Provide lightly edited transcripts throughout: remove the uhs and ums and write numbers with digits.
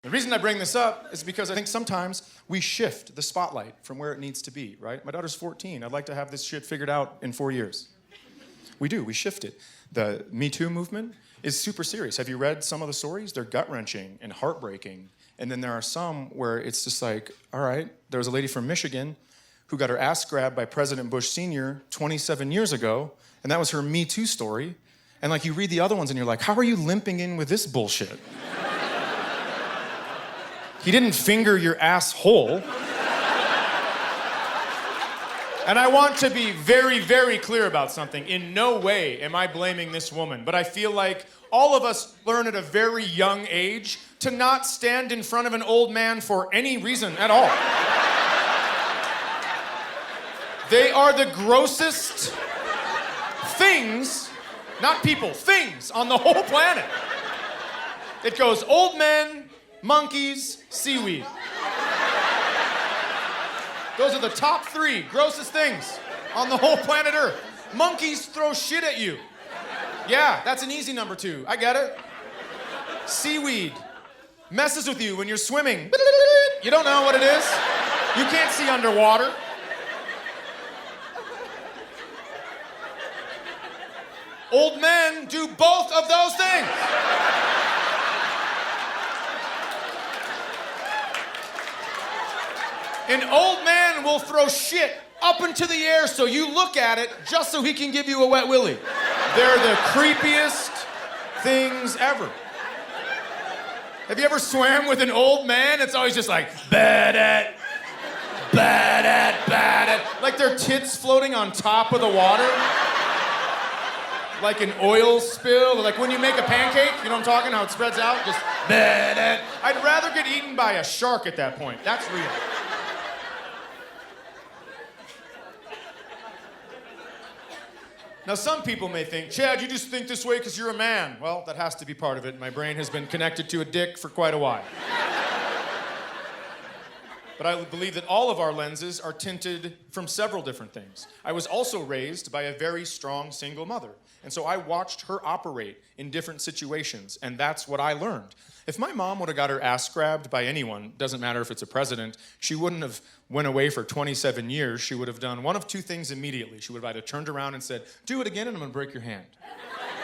The reason I bring this up is because I think sometimes we shift the spotlight from where it needs to be, right? My daughter's 14. I'd like to have this shit figured out in 4 years. We do, we shift it. The Me Too movement is super serious. Have you read some of the stories? They're gut-wrenching and heartbreaking. And then there are some where it's just like, all right, there was a lady from Michigan who got her ass grabbed by President Bush Sr. 27 years ago, and that was her Me Too story. And like you read the other ones and you're like, how are you limping in with this bullshit? He didn't finger your asshole. And I want to be very, very clear about something. In no way am I blaming this woman, but I feel like all of us learn at a very young age to not stand in front of an old man for any reason at all. They are the grossest things, not people, things on the whole planet. It goes old men, monkeys, seaweed. Those are the top 3 grossest things on the whole planet Earth. Monkeys throw shit at you. Yeah, that's an easy number 2. I get it. Seaweed messes with you when you're swimming. You don't know what it is. You can't see underwater. Old men do both of those things. An old man will throw shit up into the air so you look at it just so he can give you a wet willy. They're the creepiest things ever. Have you ever swam with an old man? It's always just like, bad at, bad at, bad at. Like their tits floating on top of the water. Like an oil spill. Like when you make a pancake, you know what I'm talking, how it spreads out? Just bad at. I'd rather get eaten by a shark at that point. That's real. Now, some people may think, Chad, you just think this way because you're a man. Well, that has to be part of it. My brain has been connected to a dick for quite a while. But I believe that all of our lenses are tinted from several different things. I was also raised by a very strong single mother. And so I watched her operate in different situations, and that's what I learned. If my mom would have got her ass grabbed by anyone, doesn't matter if it's a president, she wouldn't have went away for 27 years. She would have done one of 2 things immediately. She would have either turned around and said, do it again and I'm gonna break your hand.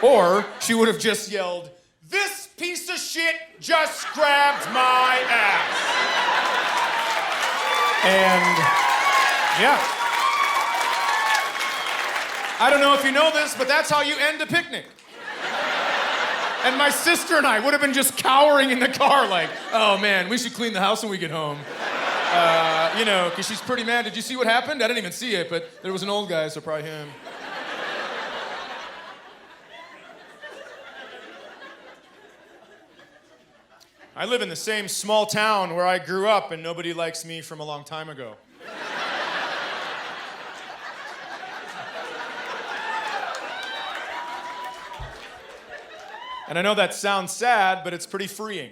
Or she would have just yelled, this piece of shit just grabbed my ass. And yeah. I don't know if you know this, but that's how you end a picnic. And my sister and I would have been just cowering in the car like, oh man, we should clean the house when we get home. You know, because she's pretty mad. Did you see what happened? I didn't even see it, but there was an old guy, so probably him. I live in the same small town where I grew up, and nobody likes me from a long time ago. And I know that sounds sad, but it's pretty freeing.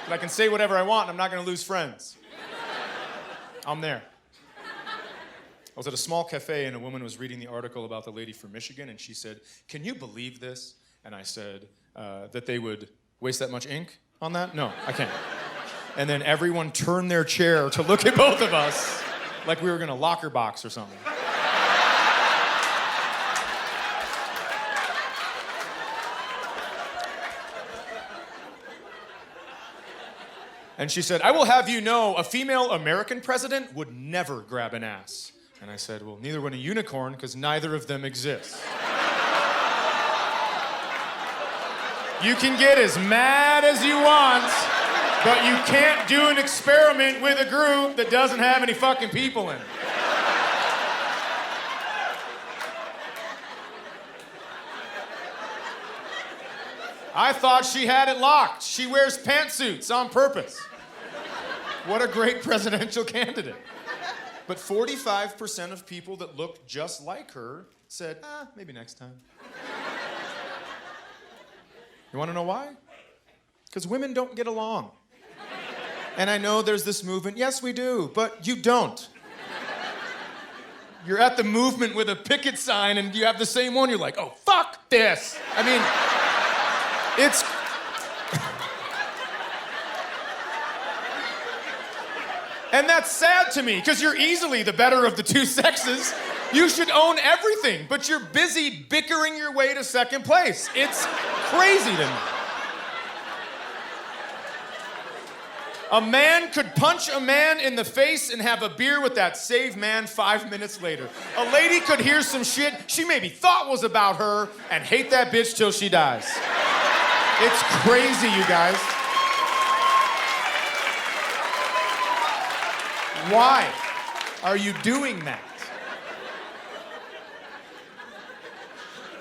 But I can say whatever I want, and I'm not gonna lose friends. I'm there. I was at a small cafe, and a woman was reading the article about the lady from Michigan, and she said, can you believe this? And I said, that they would waste that much ink on that? No, I can't. And then everyone turned their chair to look at both of us like we were gonna locker box or something. And she said, I will have you know, a female American president would never grab an ass. And I said, well, neither would a unicorn, because neither of them exist. You can get as mad as you want, but you can't do an experiment with a group that doesn't have any fucking people in it. I thought she had it locked. She wears pantsuits on purpose. What a great presidential candidate. But 45% of people that looked just like her said, maybe next time. You want to know why? Because women don't get along. And I know there's this movement. Yes, we do, but you don't. You're at the movement with a picket sign and you have the same one. You're like, oh, fuck this. I mean, it's... And that's sad to me, because you're easily the better of the two sexes. You should own everything, but you're busy bickering your way to second place. It's crazy to me. A man could punch a man in the face and have a beer with that same man 5 minutes later. A lady could hear some shit she maybe thought was about her and hate that bitch till she dies. It's crazy, you guys. Why are you doing that?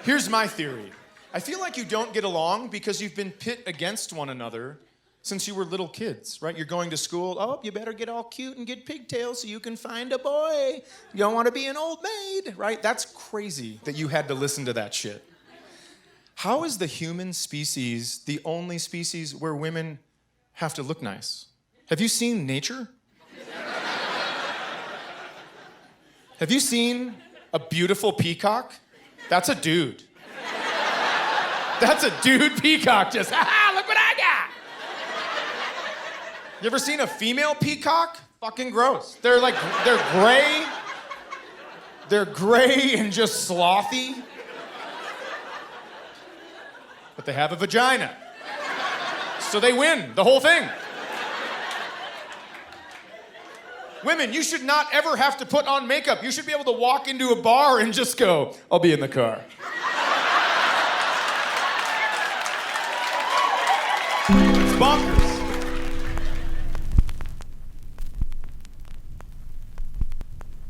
Here's my theory. I feel like you don't get along because you've been pit against one another since you were little kids, right? You're going to school. Oh, you better get all cute and get pigtails so you can find a boy. You don't want to be an old maid, right? That's crazy that you had to listen to that shit. How is the human species the only species where women have to look nice? Have you seen nature? Have you seen a beautiful peacock? That's a dude. That's a dude peacock, just, look what I got. You ever seen a female peacock? Fucking gross. They're gray. They're gray and just slothy. But they have a vagina. So they win the whole thing. Women, you should not ever have to put on makeup. You should be able to walk into a bar and just go, I'll be in the car.